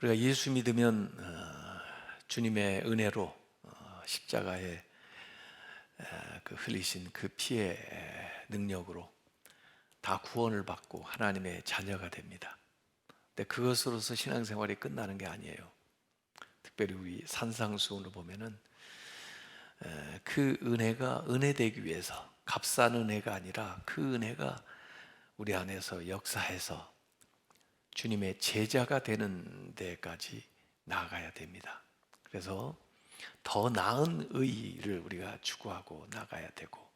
우리가 예수 믿으면 주님의 은혜로 십자가에 그 흘리신 그 피의 능력으로 다 구원을 받고 하나님의 자녀가 됩니다. 근데 그것으로서 신앙생활이 끝나는 게 아니에요. 특별히 우리 산상수훈을 보면은 그 은혜가 은혜되기 위해서 값싼 은혜가 아니라 그 은혜가 우리 안에서 역사해서 주님의 제자가 되는 데까지 나아가야 됩니다. 그래서 더 나은 의를 우리가 추구하고 나가야 되고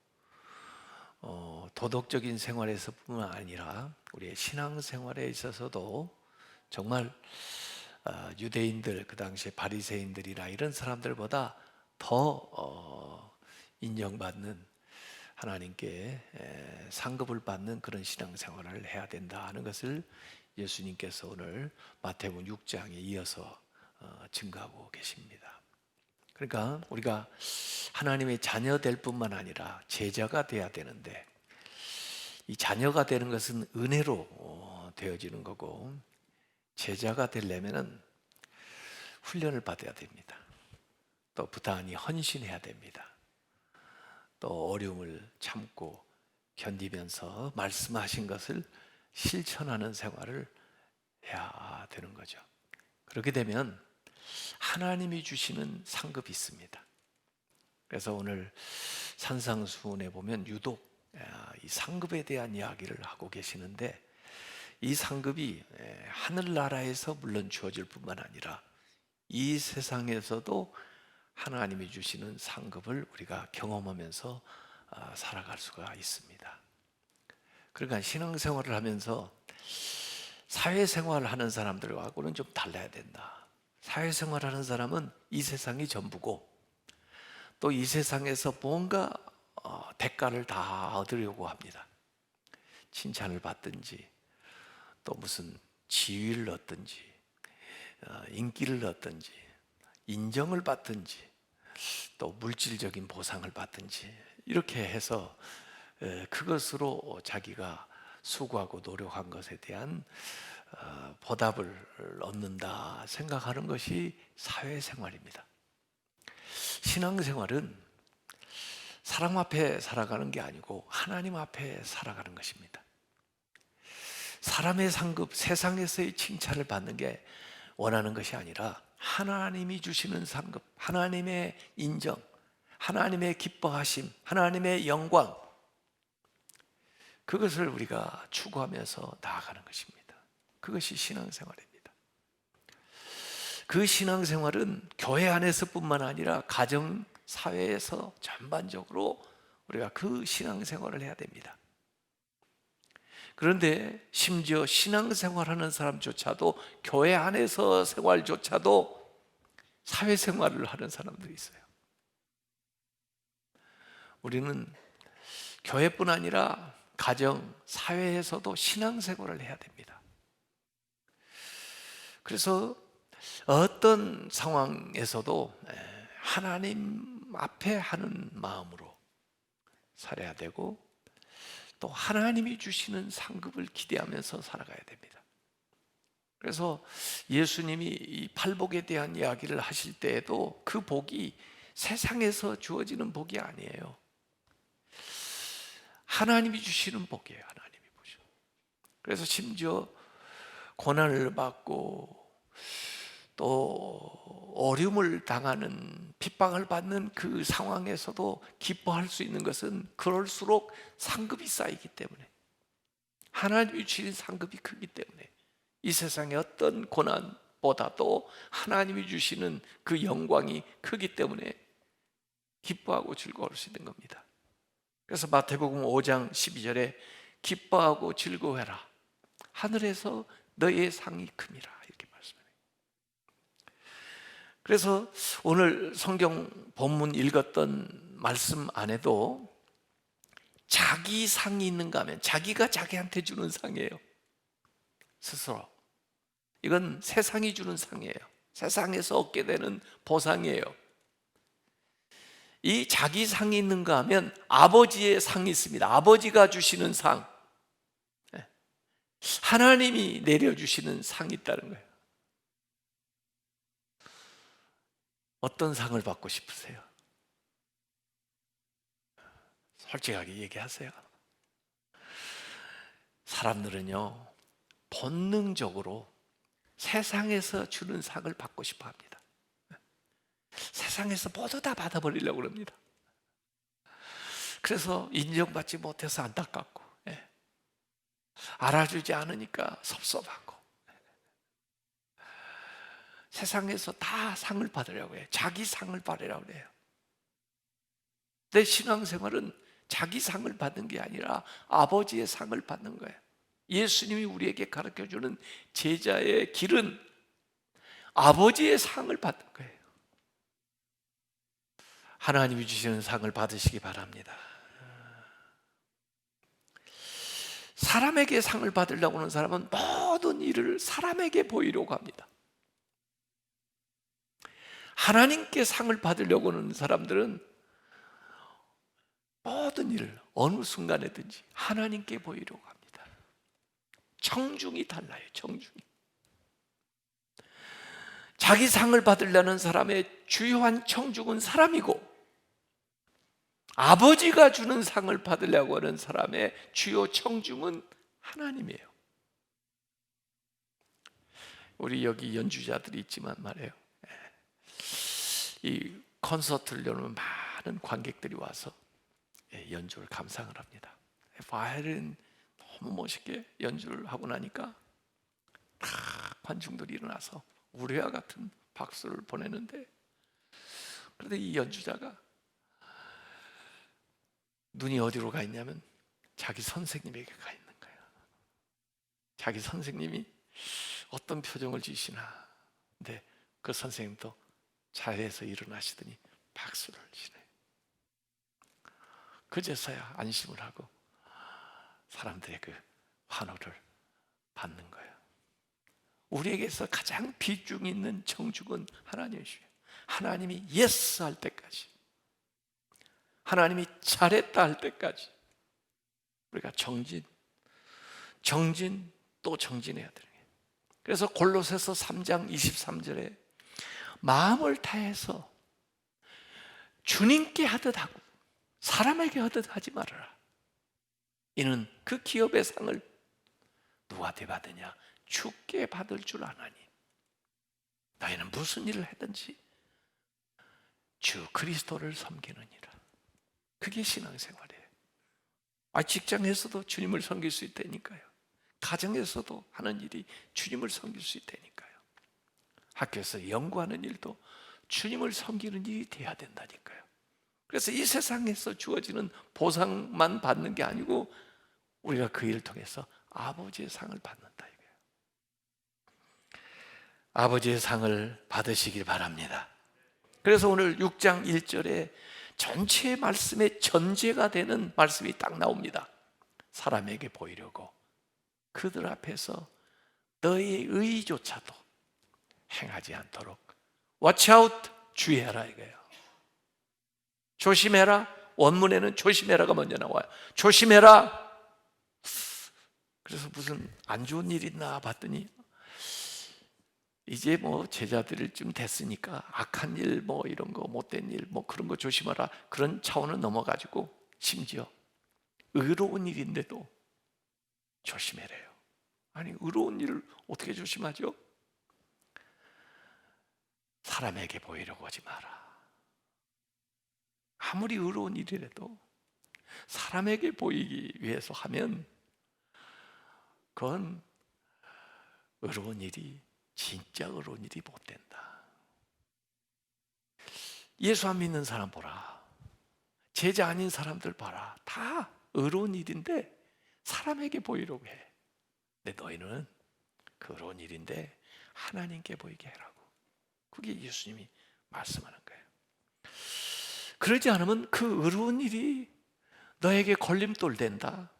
도덕적인 생활에서 뿐만 아니라 우리의 신앙생활에 있어서도 정말 유대인들, 그 당시에 바리새인들이나 이런 사람들보다 더 인정받는, 하나님께 상급을 받는 그런 신앙생활을 해야 된다 하는 것을 예수님께서 오늘 마태복음 6장에 이어서 증거하고 계십니다. 그러니까 우리가 하나님의 자녀 될 뿐만 아니라 제자가 돼야 되는데, 이 자녀가 되는 것은 은혜로 되어지는 거고, 제자가 되려면은 훈련을 받아야 됩니다. 또 부단히 헌신해야 됩니다. 또 어려움을 참고 견디면서 말씀하신 것을 실천하는 생활을 해야 되는 거죠. 그렇게 되면 하나님이 주시는 상급이 있습니다. 그래서 오늘 산상수훈에 보면 유독 이 상급에 대한 이야기를 하고 계시는데, 이 상급이 하늘나라에서 물론 주어질 뿐만 아니라 이 세상에서도 하나님이 주시는 상급을 우리가 경험하면서 살아갈 수가 있습니다. 그러니까 신앙생활을 하면서 사회생활을 하는 사람들하고는 좀 달라야 된다. 사회생활하는 사람은 이 세상이 전부고, 또 이 세상에서 뭔가 대가를 다 얻으려고 합니다. 칭찬을 받든지, 또 무슨 지위를 얻든지, 인기를 얻든지, 인정을 받든지, 또 물질적인 보상을 받든지, 이렇게 해서 그것으로 자기가 수고하고 노력한 것에 대한 보답을 얻는다 생각하는 것이 사회생활입니다. 신앙생활은 사람 앞에 살아가는 게 아니고 하나님 앞에 살아가는 것입니다. 사람의 상급, 세상에서의 칭찬을 받는 게 원하는 것이 아니라 하나님이 주시는 상급, 하나님의 인정, 하나님의 기뻐하심, 하나님의 영광, 그것을 우리가 추구하면서 나아가는 것입니다. 그것이 신앙생활입니다. 그 신앙생활은 교회 안에서뿐만 아니라 가정, 사회에서 전반적으로 우리가 그 신앙생활을 해야 됩니다. 그런데 심지어 신앙생활하는 사람조차도, 교회 안에서 생활조차도 사회생활을 하는 사람들이 있어요. 우리는 교회뿐 아니라 가정, 사회에서도 신앙생활을 해야 됩니다. 그래서 어떤 상황에서도 하나님 앞에 하는 마음으로 살아야 되고, 또 하나님이 주시는 상급을 기대하면서 살아가야 됩니다. 그래서 예수님이 이 팔복에 대한 이야기를 하실 때에도 그 복이 세상에서 주어지는 복이 아니에요. 하나님이 주시는 복이에요. 하나님이 보셔. 그래서 심지어 고난을 받고 또 어려움을 당하는, 핍박을 받는 그 상황에서도 기뻐할 수 있는 것은 그럴수록 상급이 쌓이기 때문에, 하나님이 주신 상급이 크기 때문에, 이 세상의 어떤 고난보다도 하나님이 주시는 그 영광이 크기 때문에 기뻐하고 즐거워할 수 있는 겁니다. 그래서 마태복음 5장 12절에 기뻐하고 즐거워해라, 하늘에서 너의 상이 큼이라, 이렇게 말씀해요. 그래서 오늘 성경 본문 읽었던 말씀 안에도 자기 상이 있는가 하면 자기가 자기한테 주는 상이에요. 스스로. 이건 세상이 주는 상이에요. 세상에서 얻게 되는 보상이에요. 이 자기 상이 있는가 하면 아버지의 상이 있습니다. 아버지가 주시는 상, 하나님이 내려주시는 상이 있다는 거예요. 어떤 상을 받고 싶으세요? 솔직하게 얘기하세요. 사람들은요, 본능적으로 세상에서 주는 상을 받고 싶어 합니다. 세상에서 모두 다 받아버리려고 합니다. 그래서 인정받지 못해서 안타깝고, 알아주지 않으니까 섭섭하고, 세상에서 다 상을 받으려고 해요. 자기 상을 받으려고 해요. 내 신앙생활은 자기 상을 받는 게 아니라 아버지의 상을 받는 거예요. 예수님이 우리에게 가르쳐주는 제자의 길은 아버지의 상을 받는 거예요. 하나님이 주시는 상을 받으시기 바랍니다. 사람에게 상을 받으려고 하는 사람은 모든 일을 사람에게 보이려고 합니다. 하나님께 상을 받으려고 하는 사람들은 모든 일을 어느 순간에든지 하나님께 보이려고 합니다. 청중이 달라요. 청중이. 자기 상을 받으려는 사람의 주요한 청중은 사람이고, 아버지가 주는 상을 받으려고 하는 사람의 주요 청중은 하나님이에요. 우리 여기 연주자들이 있지만 말이에요, 이 콘서트를 열면 많은 관객들이 와서 연주를 감상을 합니다. 바이올린 너무 멋있게 연주를 하고 나니까 다 관중들이 일어나서 우리와 같은 박수를 보내는데, 그런데 이 연주자가 눈이 어디로 가 있냐면 자기 선생님에게 가 있는 거예요. 자기 선생님이 어떤 표정을 지시나. 근데 그 선생님도 자리에서 일어나시더니 박수를 치네요. 그제서야 안심을 하고 사람들의 그 환호를 받는 거예요. 우리에게서 가장 비중 있는 청중은 하나님이시죠. 하나님이 예스 할 때까지, 하나님이 잘했다 할 때까지 우리가 정진 또 정진해야 되는 거예요. 그래서 골로새서 3장 23절에 마음을 다해서 주님께 하듯 하고 사람에게 하듯 하지 말아라. 이는 그 기업의 상을 누구한테 받으냐? 주께 받을 줄 아나니. 너희는 무슨 일을 하든지 주 그리스도를 섬기느니라. 그게 신앙생활이에요. 직장에서도 주님을 섬길 수 있다니까요. 가정에서도 하는 일이 주님을 섬길 수 있다니까요. 학교에서 연구하는 일도 주님을 섬기는 일이 돼야 된다니까요. 그래서 이 세상에서 주어지는 보상만 받는 게 아니고 우리가 그 일을 통해서 아버지의 상을 받는다 이거예요. 아버지의 상을 받으시길 바랍니다. 그래서 오늘 6장 1절에 전체 말씀의 전제가 되는 말씀이 딱 나옵니다. 사람에게 보이려고 그들 앞에서 너의 의조차도 행하지 않도록 watch out, 주의해라 이거예요. 조심해라. 원문에는 조심해라가 먼저 나와요. 조심해라. 그래서 무슨 안 좋은 일 있나 봤더니 이제 뭐 제자들일 쯤 됐으니까 악한 일 뭐 이런 거 못된 일 뭐 그런 거 조심하라, 그런 차원은 넘어가지고 심지어 의로운 일인데도 조심해래요. 아니 의로운 일을 어떻게 조심하죠? 사람에게 보이려고 하지 마라. 아무리 의로운 일이라도 사람에게 보이기 위해서 하면 그건 의로운 일이 진짜 의로운 일이 못 된다. 예수 안 믿는 사람 보라. 제자 아닌 사람들 봐라. 다 의로운 일인데 사람에게 보이려고 해. 근데 너희는 그 의로운 일인데 하나님께 보이게 하라고. 그게 예수님이 말씀하는 거예요. 그러지 않으면 그 의로운 일이 너에게 걸림돌 된다.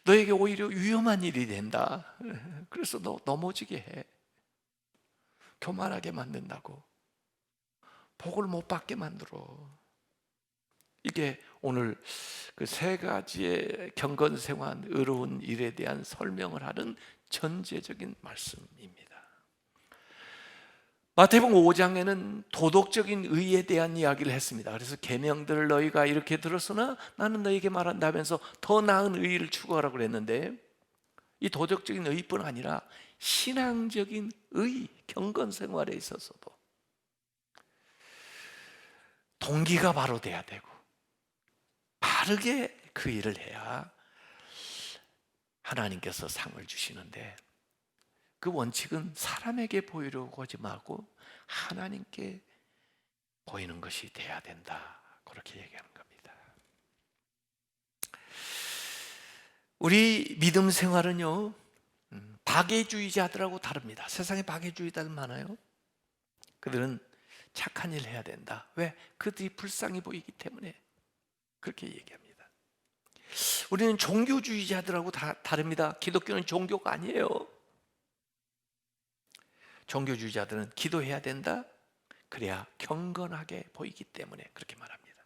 너에게 오히려 위험한 일이 된다. 그래서 너 넘어지게 해. 교만하게 만든다고. 복을 못 받게 만들어. 이게 오늘 그 세 가지의 경건생활 의로운 일에 대한 설명을 하는 전제적인 말씀입니다. 마태복음 5장에는 도덕적인 의에 대한 이야기를 했습니다. 그래서 계명들을 너희가 이렇게 들었으나 나는 너희에게 말한다면서 더 나은 의를 추구하라고 그랬는데, 이 도덕적인 의뿐 아니라 신앙적인 의, 경건 생활에 있어서도 동기가 바로 돼야 되고 바르게 그 일을 해야 하나님께서 상을 주시는데, 그 원칙은 사람에게 보이려고 하지 말고 하나님께 보이는 것이 돼야 된다, 그렇게 얘기하는 겁니다. 우리 믿음 생활은요, 박애주의자들하고 다릅니다. 세상에 박애주의자들 많아요. 그들은 착한 일 해야 된다. 왜? 그들이 불쌍히 보이기 때문에 그렇게 얘기합니다. 우리는 종교주의자들하고 다릅니다. 기독교는 종교가 아니에요. 종교주의자들은 기도해야 된다, 그래야 경건하게 보이기 때문에 그렇게 말합니다.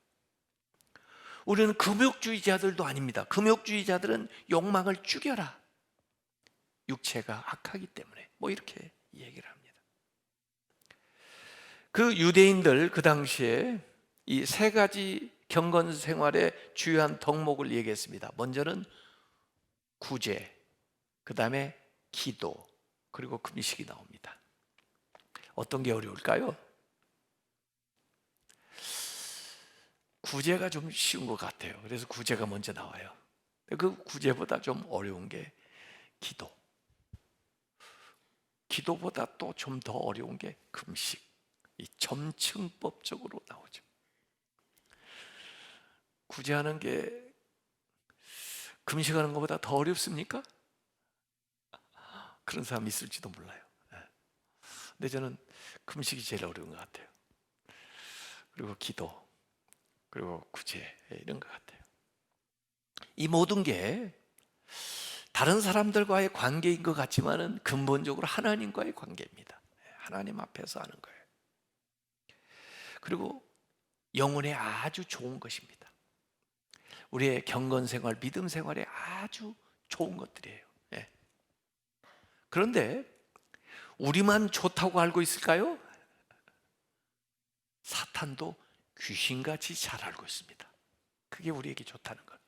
우리는 금욕주의자들도 아닙니다. 금욕주의자들은 욕망을 죽여라, 육체가 악하기 때문에 이렇게 얘기를 합니다. 그 유대인들 그 당시에 이 세 가지 경건 생활의 주요한 덕목을 얘기했습니다. 먼저는 구제, 그 다음에 기도, 그리고 금식이 나옵니다. 어떤 게 어려울까요? 구제가 좀 쉬운 것 같아요. 그래서 구제가 먼저 나와요. 그 구제보다 좀 어려운 게 기도, 기도보다 또 좀 더 어려운 게 금식. 이 점층법적으로 나오죠. 구제하는 게 금식하는 것보다 더 어렵습니까? 그런 사람이 있을지도 몰라요. 근데 저는 금식이 제일 어려운 것 같아요. 그리고 기도, 그리고 구제, 이런 것 같아요. 이 모든 게 다른 사람들과의 관계인 것 같지만은 근본적으로 하나님과의 관계입니다. 하나님 앞에서 하는 거예요. 그리고 영혼에 아주 좋은 것입니다. 우리의 경건 생활, 믿음 생활에 아주 좋은 것들이에요. 예. 그런데 우리만 좋다고 알고 있을까요? 사탄도 귀신같이 잘 알고 있습니다. 그게 우리에게 좋다는 것.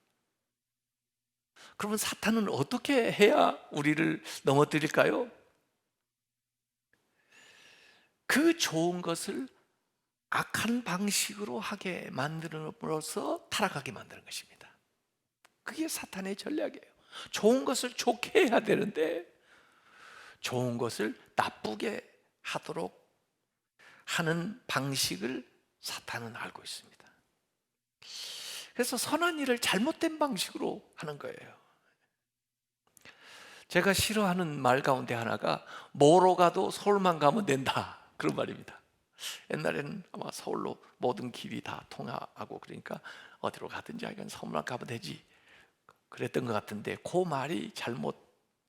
그러면 사탄은 어떻게 해야 우리를 넘어뜨릴까요? 그 좋은 것을 악한 방식으로 하게 만들어서 타락하게 만드는 것입니다. 그게 사탄의 전략이에요. 좋은 것을 좋게 해야 되는데 좋은 것을 나쁘게 하도록 하는 방식을 사탄은 알고 있습니다. 그래서 선한 일을 잘못된 방식으로 하는 거예요. 제가 싫어하는 말 가운데 하나가 뭐로 가도 서울만 가면 된다, 그런 말입니다. 옛날에는 아마 서울로 모든 길이 다 통하고 그러니까 어디로 가든지 하여간 서울만 가면 되지, 그랬던 것 같은데, 그 말이 잘못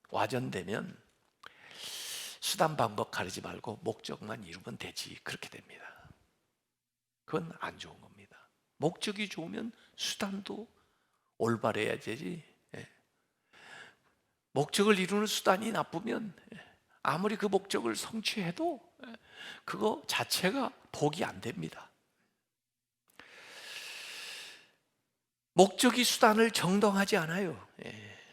와전되면 수단 방법 가리지 말고 목적만 이루면 되지, 그렇게 됩니다. 그건 안 좋은 겁니다. 목적이 좋으면 수단도 올바래야 되지. 목적을 이루는 수단이 나쁘면 아무리 그 목적을 성취해도 그거 자체가 복이 안 됩니다. 목적이 수단을 정당하지 않아요.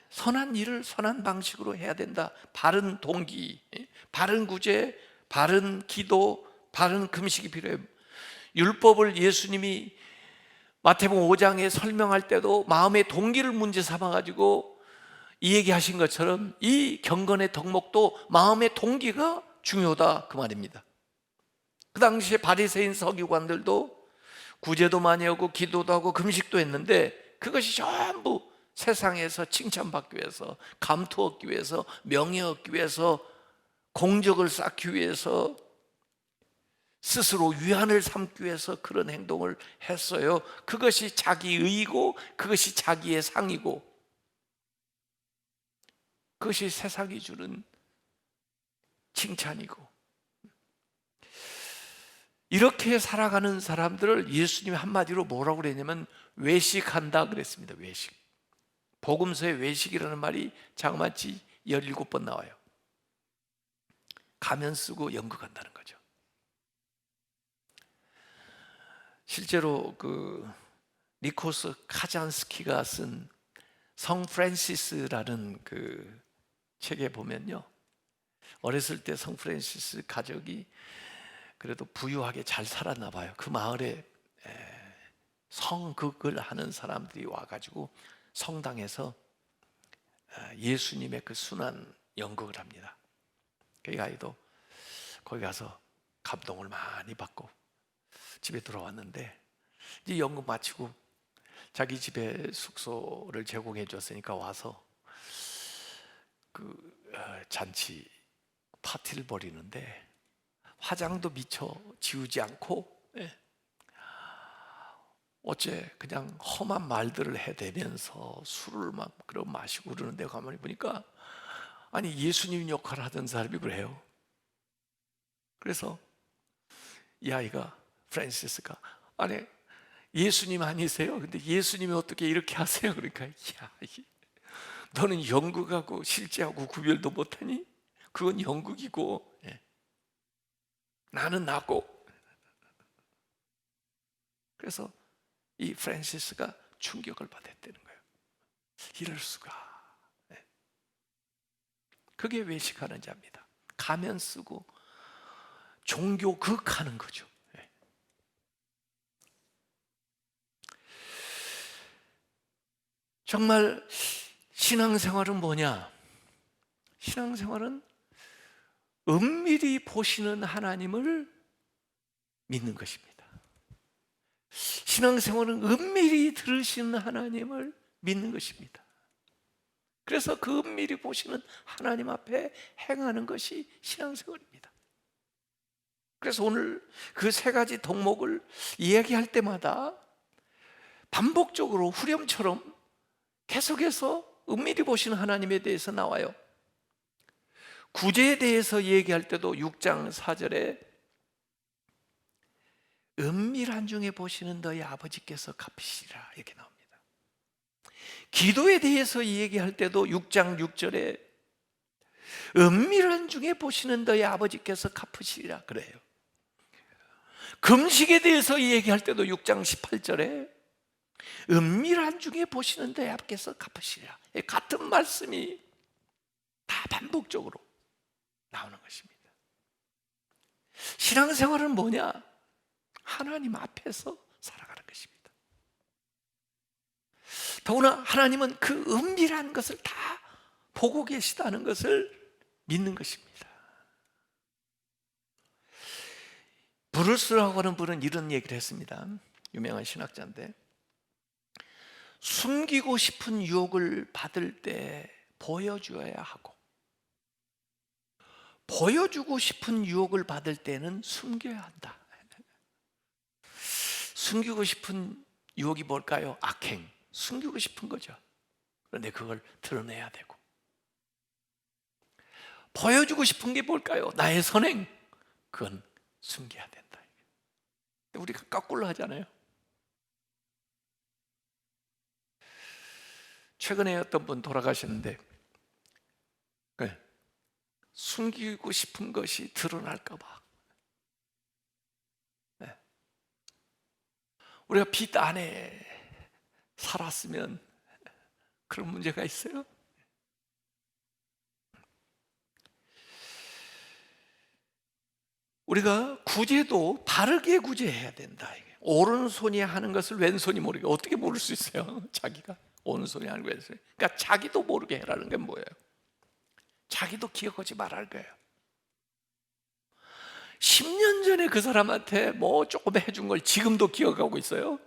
선한 일을 선한 방식으로 해야 된다. 바른 동기, 바른 구제, 바른 기도, 바른 금식이 필요해요. 율법을 예수님이 마태복음 5장에 설명할 때도 마음의 동기를 문제 삼아가지고 이 얘기하신 것처럼 이 경건의 덕목도 마음의 동기가 중요하다, 그 말입니다. 그 당시에 바리새인 서기관들도 구제도 많이 하고 기도도 하고 금식도 했는데 그것이 전부 세상에서 칭찬받기 위해서, 감투 얻기 위해서, 명예 얻기 위해서, 공적을 쌓기 위해서, 스스로 위안을 삼기 위해서 그런 행동을 했어요. 그것이 자기의이고 그것이 자기의 상이고 그것이 세상이 주는 칭찬이고, 이렇게 살아가는 사람들을 예수님이 한마디로 뭐라고 그랬냐면 외식한다 그랬습니다. 외식. 복음서에 외식이라는 말이 자그마치 17번 나와요. 가면 쓰고 연극한다는 거죠. 실제로 그 니코스 카잔스키가 쓴 성 프란시스라는 그 책에 보면요, 어렸을 때 성 프란시스 가족이 그래도 부유하게 잘 살았나 봐요. 그 마을에 성극을 하는 사람들이 와가지고 성당에서 예수님의 그 순환 연극을 합니다. 그 아이도 거기 가서 감동을 많이 받고 집에 돌아왔는데, 이제 연극 마치고 자기 집에 숙소를 제공해 줬으니까 와서 그 잔치 파티를 벌이는데 화장도 미처 지우지 않고 어째 그냥 험한 말들을 해대면서 술을 막 그런 마시고 그러는데, 가만히 보니까 아니 예수님 역할을 하던 사람이 그래요. 그래서 이 아이가, 프란시스가, 아니 예수님 아니세요? 근데 예수님이 어떻게 이렇게 하세요? 그러니까, 야, 너는 연극하고 실제하고 구별도 못하니? 그건 연극이고 나는 나고. 그래서 이 프란시스가 충격을 받았다는 거예요. 이럴 수가. 그게 외식하는 자입니다. 가면 쓰고 종교 극하는 거죠. 정말 신앙생활은 뭐냐? 신앙생활은 은밀히 보시는 하나님을 믿는 것입니다. 신앙생활은 은밀히 들으시는 하나님을 믿는 것입니다. 그래서 그 은밀히 보시는 하나님 앞에 행하는 것이 신앙생활입니다. 그래서 오늘 그 세 가지 덕목을 이야기할 때마다 반복적으로 후렴처럼 계속해서 은밀히 보시는 하나님에 대해서 나와요. 구제에 대해서 얘기할 때도 6장 4절에 은밀한 중에 보시는 너희 아버지께서 갚으시리라 이렇게 나옵니다. 기도에 대해서 얘기할 때도 6장 6절에 은밀한 중에 보시는 너희 아버지께서 갚으시리라 그래요. 금식에 대해서 얘기할 때도 6장 18절에 은밀한 중에 보시는 너희 아버지께서 갚으시리라. 같은 말씀이 다 반복적으로 나오는 것입니다. 신앙생활은 뭐냐? 하나님 앞에서 살아가는 것입니다. 더구나 하나님은 그 은밀한 것을 다 보고 계시다는 것을 믿는 것입니다. 브루스라고 하는 분은 이런 얘기를 했습니다. 유명한 신학자인데, 숨기고 싶은 유혹을 받을 때 보여줘야 하고, 보여주고 싶은 유혹을 받을 때는 숨겨야 한다. 숨기고 싶은 유혹이 뭘까요? 악행, 숨기고 싶은 거죠. 그런데 그걸 드러내야 되고, 보여주고 싶은 게 뭘까요? 나의 선행, 그건 숨겨야 된다. 우리가 거꾸로 하잖아요. 최근에 어떤 분 돌아가셨는데 숨기고 싶은 것이 드러날까 봐. 우리가 빛 안에 살았으면 그런 문제가 있어요? 우리가 구제도 바르게 구제해야 된다. 오른손이 하는 것을 왼손이 모르게 어떻게 모를 수 있어요? 자기가 오른손이 하는 거 왼손이. 그러니까 자기도 모르게 해라는 게 뭐예요? 자기도 기억하지 말할 거예요. 10년 전에 그 사람한테 뭐 조금 해준 걸 지금도 기억하고 있어요?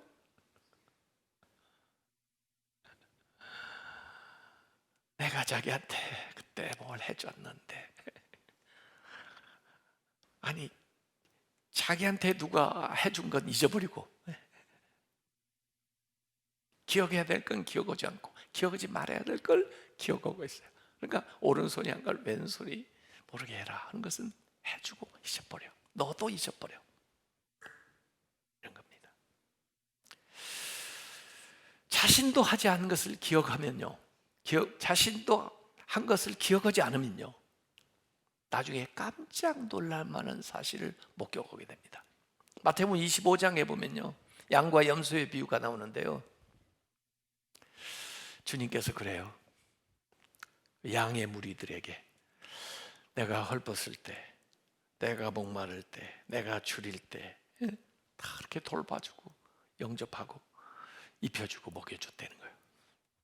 내가 자기한테 그때 뭘 해줬는데. 아니, 자기한테 누가 해준 건 잊어버리고 기억해야 될 건 기억하지 않고 기억하지 말아야 될 걸 기억하고 있어요. 그러니까 오른손이 한 걸 왼손이 모르게 해라 하는 것은 해주고 잊어버려. 너도 잊어버려. 이런 겁니다. 자신도 하지 않은 것을 기억하면요, 자신도 한 것을 기억하지 않으면요, 나중에 깜짝 놀랄 만한 사실을 목격하게 됩니다. 마태복음 25장에 보면요, 양과 염소의 비유가 나오는데요, 주님께서 그래요. 양의 무리들에게 내가 헐벗을 때, 내가 목마를 때, 내가 줄일 때 다 이렇게 돌봐주고 영접하고 입혀주고 먹여줬다는 거예요.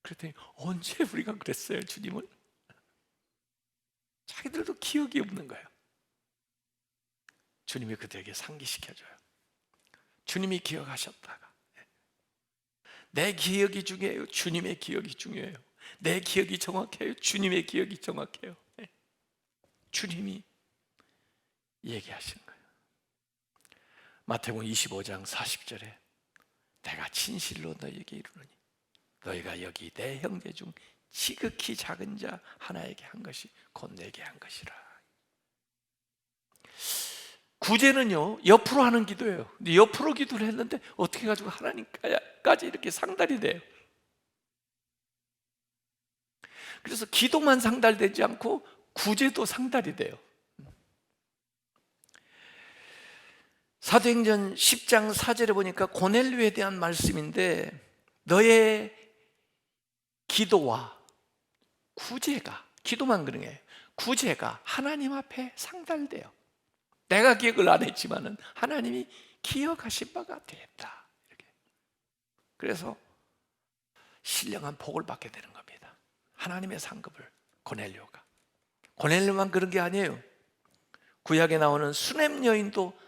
그랬더니 언제 우리가 그랬어요, 주님을? 자기들도 기억이 없는 거예요. 주님이 그들에게 상기시켜줘요. 주님이 기억하셨다가, 내 기억이 중요해요, 주님의 기억이 중요해요. 내 기억이 정확해요, 주님의 기억이 정확해요. 주님이 얘기하시는 거예요. 마태복음 25장 40절에 내가 진실로 너희에게 이르노니 너희가 여기 내 형제 중 지극히 작은 자 하나에게 한 것이 곧 내게 한 것이라. 구제는요, 옆으로 하는 기도예요. 근데 옆으로 기도를 했는데 어떻게 가지고 하나님까지 이렇게 상달이 돼요. 그래서 기도만 상달되지 않고 구제도 상달이 돼요. 사도행전 10장 4절에 보니까 고넬료에 대한 말씀인데, 너의 기도와 구제가, 기도만 그런 게 구제가 하나님 앞에 상달돼요. 내가 기억을 안 했지만은 하나님이 기억하신 바가 되었다. 이렇게. 그래서 신령한 복을 받게 되는 겁니다. 하나님의 상급을. 고넬료만 그런 게 아니에요. 구약에 나오는 수넴 여인도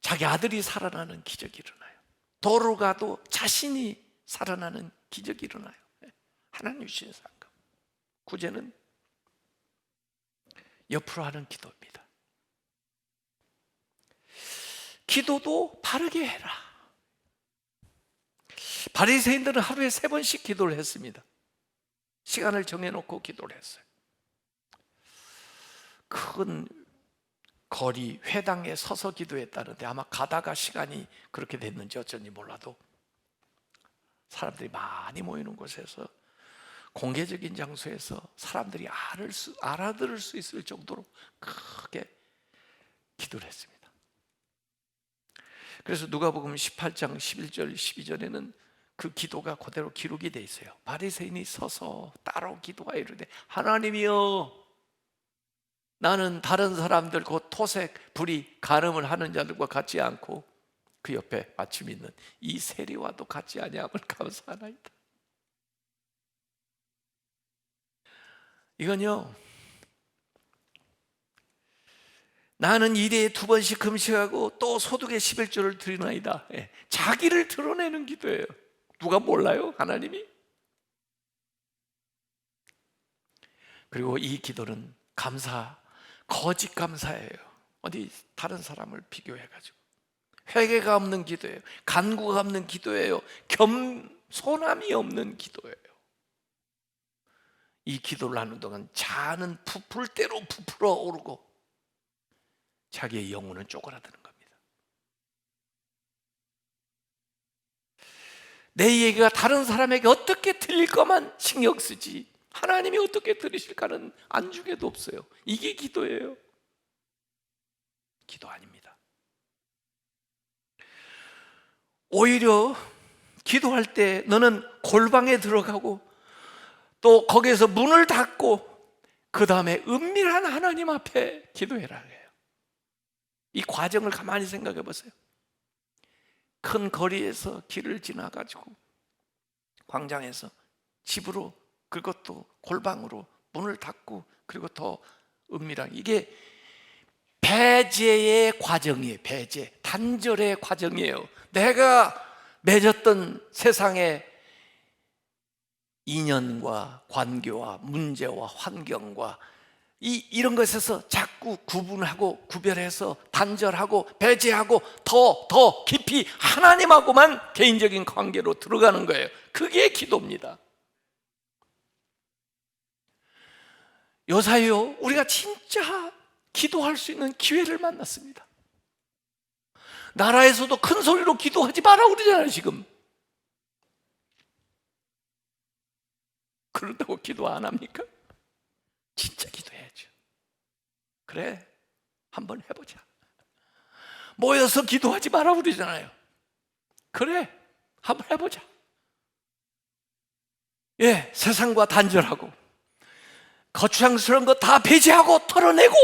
자기 아들이 살아나는 기적이 일어나요. 도르가도 자신이 살아나는 기적이 일어나요. 하나님 주신 상급. 구제는 옆으로 하는 기도입니다. 기도도 바르게 해라. 바리새인들은 하루에 3번씩 기도를 했습니다. 시간을 정해놓고 기도를 했어요. 큰 거리 회당에 서서 기도했다는데, 아마 가다가 시간이 그렇게 됐는지 어쩐지 몰라도 사람들이 많이 모이는 곳에서, 공개적인 장소에서 사람들이 알아들을 수 있을 정도로 크게 기도를 했습니다. 그래서 누가복음 18장 11절 12절에는 그 기도가 그대로 기록이 돼 있어요. 바리새인이 서서 따로 기도하여 이르되 하나님이여, 나는 다른 사람들 곧 토색, 불의, 간음을 하는 자들과 같지 않고 그 옆에 받침 있는 이 세리와도 같지 아니함을 감사하나이다. 이건요, 나는 일에 2번씩 금식하고 또 소득의 11조를 드리나이다. 자기를 드러내는 기도예요. 누가 몰라요? 하나님이. 그리고 이 기도는 거짓 감사예요. 어디 다른 사람을 비교해가지고. 회개가 없는 기도예요. 간구가 없는 기도예요. 겸손함이 없는 기도예요. 이 기도를 하는 동안 자아는 부풀 대로 부풀어 오르고 자기의 영혼은 쪼그라드는 겁니다. 내 얘기가 다른 사람에게 어떻게 들릴 것만 신경 쓰지, 하나님이 어떻게 들으실까는 안중에도 없어요. 이게 기도예요. 기도 아닙니다. 오히려 기도할 때 너는 골방에 들어가고 또 거기에서 문을 닫고 그 다음에 은밀한 하나님 앞에 기도해라 해요. 이 과정을 가만히 생각해 보세요. 큰 거리에서 길을 지나가지고 광장에서 집으로, 그것도 골방으로 문을 닫고, 그리고 더 은밀하게, 이게 배제의 과정이에요. 배제, 단절의 과정이에요. 내가 맺었던 세상의 인연과 관계와 문제와 환경과 이런 것에서 자꾸 구분하고 구별해서 단절하고 배제하고 더 깊이 하나님하고만 개인적인 관계로 들어가는 거예요. 그게 기도입니다. 요사이요, 우리가 진짜 기도할 수 있는 기회를 만났습니다. 나라에서도 큰 소리로 기도하지 마라 그러잖아요, 지금. 그런다고 기도 안 합니까? 진짜 기도해야죠. 그래, 한번 해보자. 모여서 기도하지 마라 그러잖아요. 그래, 한번 해보자. 예, 세상과 단절하고 거추장스러운 거 다 배제하고 털어내고,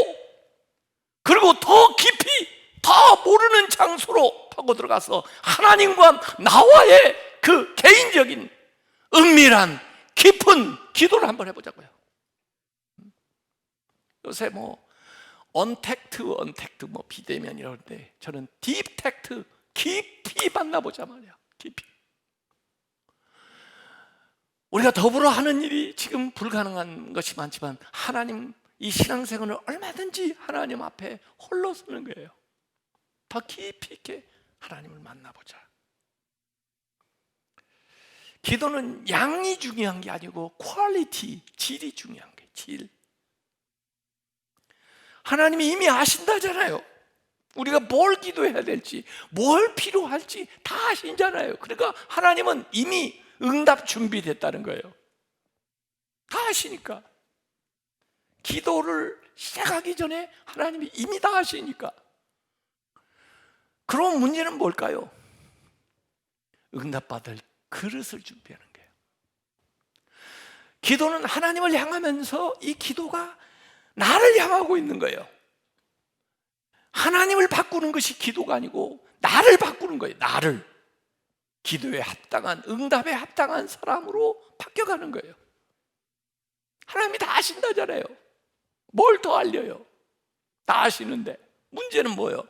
그리고 더 깊이, 더 모르는 장소로 파고 들어가서 하나님과 나와의 그 개인적인 은밀한 깊은 기도를 한번 해보자고요. 요새 뭐 언택트 뭐 비대면 이러는데, 저는 딥택트, 깊이 만나보자 말이야. 깊이. 우리가 더불어 하는 일이 지금 불가능한 것이 많지만, 하나님, 이 신앙생활을 얼마든지 하나님 앞에 홀로 서는 거예요. 더 깊이 있게 하나님을 만나보자. 기도는 양이 중요한 게 아니고 퀄리티, 질이 중요한 거예요. 질. 하나님이 이미 아신다잖아요. 우리가 뭘 기도해야 될지, 뭘 필요할지 다 아신잖아요. 그러니까 하나님은 이미 응답 준비됐다는 거예요. 다 아시니까. 기도를 시작하기 전에 하나님이 이미 다 아시니까. 그럼 문제는 뭘까요? 응답받을 그릇을 준비하는 거예요. 기도는 하나님을 향하면서 이 기도가 나를 향하고 있는 거예요. 하나님을 바꾸는 것이 기도가 아니고 나를 바꾸는 거예요. 나를. 기도에 합당한, 응답에 합당한 사람으로 바뀌어가는 거예요. 하나님이 다 아신다잖아요. 뭘 더 알려요? 다 아시는데 문제는 뭐예요?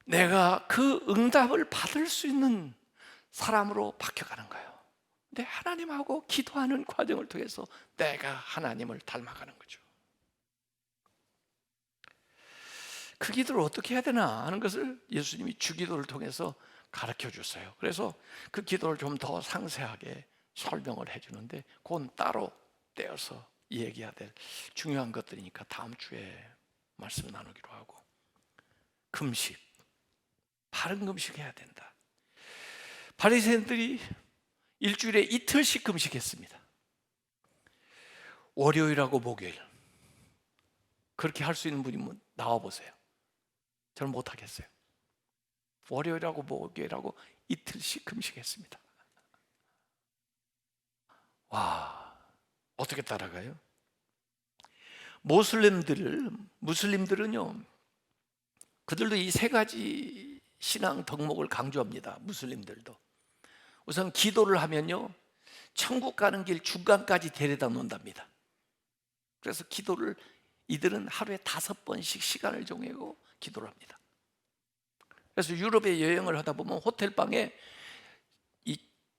내가 그 응답을 받을 수 있는 사람으로 바뀌어가는 거예요. 근데 하나님하고 기도하는 과정을 통해서 내가 하나님을 닮아가는 거죠. 그 기도를 어떻게 해야 되나 하는 것을 예수님이 주기도를 통해서 가르쳐 줬어요. 그래서 그 기도를 좀 더 상세하게 설명을 해주는데, 그건 따로 떼어서 얘기해야 될 중요한 것들이니까 다음 주에 말씀 나누기로 하고, 금식, 바른 금식 해야 된다. 바리새인들이 일주일에 이틀씩 금식했습니다. 월요일하고 목요일. 그렇게 할 수 있는 분이 나와 보세요. 저는 못하겠어요. 월요일하고 목요일하고 이틀씩 금식했습니다. 와, 어떻게 따라가요? 무슬림들은요, 그들도 이 세 가지 신앙 덕목을 강조합니다. 무슬림들도. 우선 기도를 하면요, 천국 가는 길 중간까지 데려다 놓는답니다. 그래서 기도를 이들은 하루에 5번씩 시간을 정하고 기도를 합니다. 그래서 유럽에 여행을 하다 보면 호텔방에 이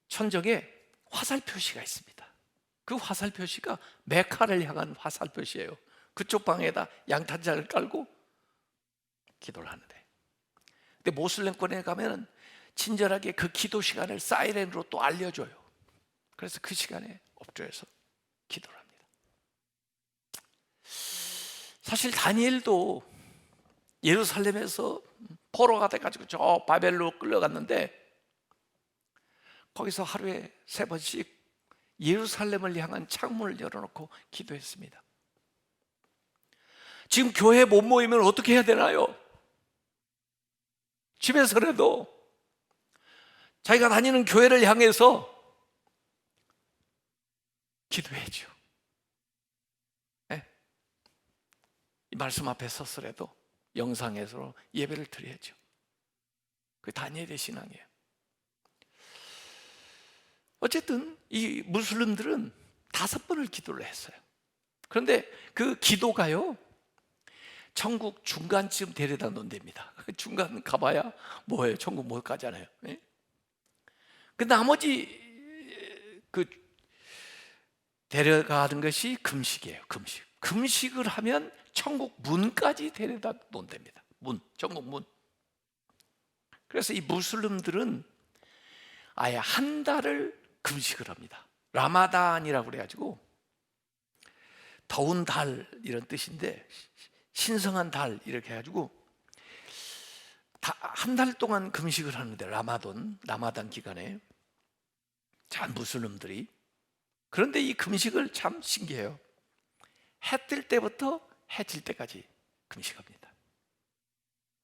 천정에 화살 표시가 있습니다. 그 화살 표시가 메카를 향한 화살 표시예요. 그쪽 방에다 양탄자를 깔고 기도를 하는데, 근데 모슬렘권에 가면은 친절하게 그 기도 시간을 사이렌으로 또 알려줘요. 그래서 그 시간에 업조해서 기도를 합니다. 사실 다니엘도 예루살렘에서 포로가 돼가지고 저 바벨로 끌려갔는데, 거기서 하루에 3번씩 예루살렘을 향한 창문을 열어놓고 기도했습니다. 지금 교회에 못 모이면 어떻게 해야 되나요? 집에서라도 자기가 다니는 교회를 향해서 기도해야죠. 네? 이 말씀 앞에 서서라도 영상에서 예배를 드려야죠. 그게 다니엘의 신앙이에요. 어쨌든 이 무슬림들은 5번을 기도를 했어요. 그런데 그 기도가요, 천국 중간쯤 데려다 놓는답니다. 중간 가봐야 뭐예요? 천국 못 가잖아요. 그 나머지 그 데려가는 것이 금식이에요. 금식을 하면 천국 문까지 데려다 놓는답니다. 천국 문. 그래서 이 무슬림들은 아예 한 달을 금식을 합니다. 라마단이라고 그래가지고 더운 달 이런 뜻인데, 신성한 달 이렇게 해가지고 한 달 동안 금식을 하는데, 라마단 기간에 자 무슬림들이. 그런데 이 금식을 참 신기해요. 해 뜰 때부터 해 질 때까지 금식합니다.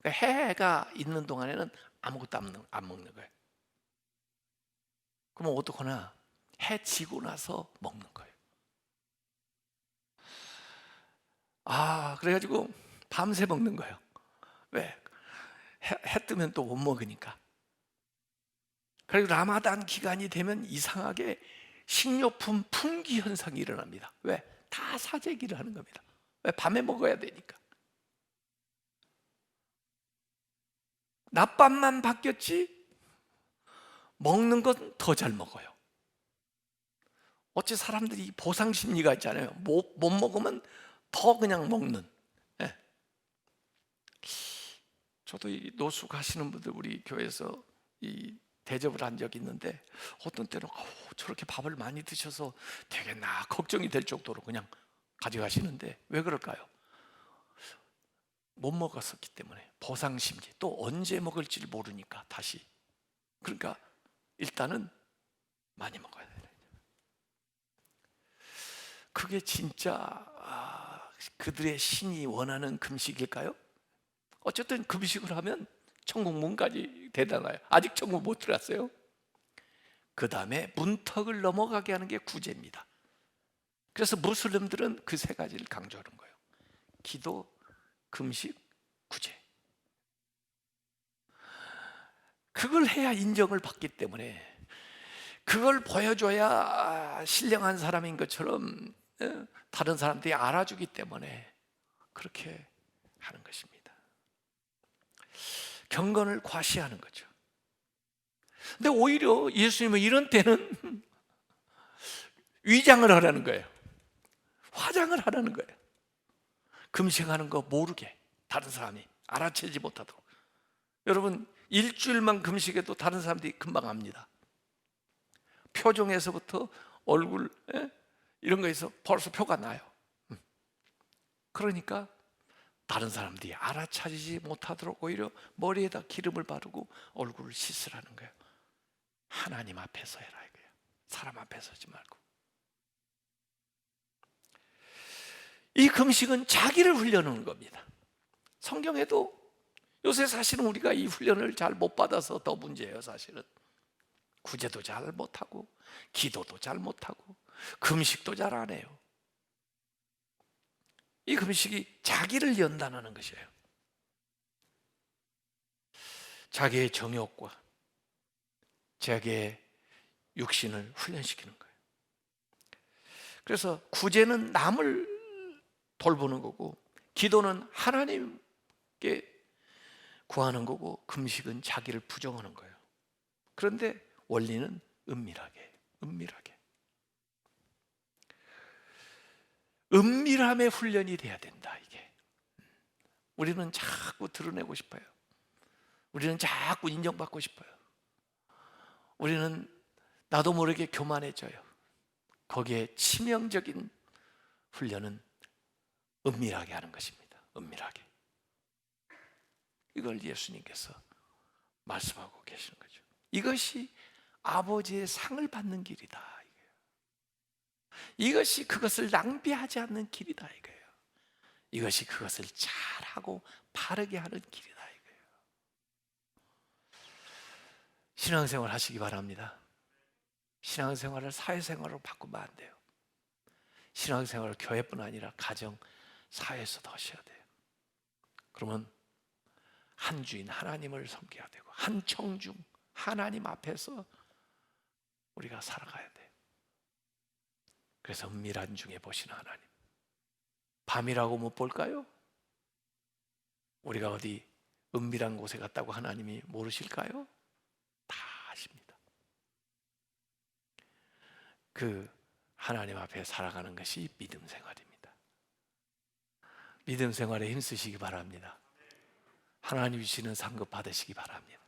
해가 있는 동안에는 아무것도 안 먹는 거예요. 그러면 어떡하나? 해 지고 나서 먹는 거예요. 그래가지고 밤새 먹는 거예요. 왜? 해 뜨면 또 못 먹으니까. 그리고 라마단 기간이 되면 이상하게 식료품 품귀 현상이 일어납니다. 왜? 다 사재기를 하는 겁니다. 왜? 밤에 먹어야 되니까. 낮밤만 바뀌었지 먹는 건 더 잘 먹어요. 어째 사람들이 보상 심리가 있잖아요. 못 먹으면 더 그냥 먹는. 예. 저도 이 노숙 하시는 분들 우리 교회에서 이 대접을 한 적이 있는데 어떤 때는 저렇게 밥을 많이 드셔서 되겠나 걱정이 될 정도로 그냥 가져가시는데 왜 그럴까요? 못 먹었었기 때문에 보상 심리, 또 언제 먹을지를 모르니까 다시. 그러니까 일단은 많이 먹어야 돼요. 그게 진짜 그들의 신이 원하는 금식일까요? 어쨌든 금식을 하면 천국 문까지 되잖아요. 아직 천국 못 들어갔어요. 그 다음에 문턱을 넘어가게 하는 게 구제입니다. 그래서 무슬림들은 그 세 가지를 강조하는 거예요. 기도, 금식, 구제. 그걸 해야 인정을 받기 때문에, 그걸 보여줘야 신령한 사람인 것처럼 다른 사람들이 알아주기 때문에 그렇게 하는 것입니다. 경건을 과시하는 거죠. 근데 오히려 예수님은 이런 때는 위장을 하라는 거예요. 화장을 하라는 거예요. 금식하는 거 모르게, 다른 사람이 알아채지 못하도록. 여러분, 일주일만 금식해도 다른 사람들이 금방 압니다. 표정에서부터 얼굴 이런 거에서 벌써 표가 나요. 그러니까 다른 사람들이 알아차리지 못하도록 오히려 머리에다 기름을 바르고 얼굴을 씻으라는 거예요. 하나님 앞에서 해라 이거예요. 사람 앞에서 하지 말고. 이 금식은 자기를 훈련하는 겁니다. 성경에도 요새 사실은 우리가 이 훈련을 잘 못 받아서 더 문제예요. 사실은 구제도 잘 못하고 기도도 잘 못하고 금식도 잘 안 해요. 이 금식이 자기를 연단하는 것이에요. 자기의 정욕과 자기의 육신을 훈련시키는 거예요. 그래서 구제는 남을 돌보는 거고, 기도는 하나님께 구하는 거고, 금식은 자기를 부정하는 거예요. 그런데 원리는 은밀하게. 은밀함의 훈련이 돼야 된다. 이게 우리는 자꾸 드러내고 싶어요. 우리는 자꾸 인정받고 싶어요. 우리는 나도 모르게 교만해져요. 거기에 치명적인 훈련은 은밀하게 하는 것입니다. 은밀하게. 이걸 예수님께서 말씀하고 계시는 거죠. 이것이 아버지의 상을 받는 길이다. 이것이 그것을 낭비하지 않는 길이다 이거예요. 이것이 그것을 잘하고 바르게 하는 길이다 이거예요. 신앙생활 하시기 바랍니다. 신앙생활을 사회생활로 바꾸면 안 돼요. 신앙생활을 교회뿐 아니라 가정, 사회에서도 하셔야 돼요. 그러면 한 주인 하나님을 섬겨야 되고, 한 청중 하나님 앞에서 우리가 살아가야 돼요. 그래서 은밀한 중에 보시는 하나님. 밤이라고 못 볼까요? 우리가 어디 은밀한 곳에 갔다고 하나님이 모르실까요? 다 아십니다. 그 하나님 앞에 살아가는 것이 믿음 생활입니다. 믿음 생활에 힘쓰시기 바랍니다. 하나님 주시는 상급 받으시기 바랍니다.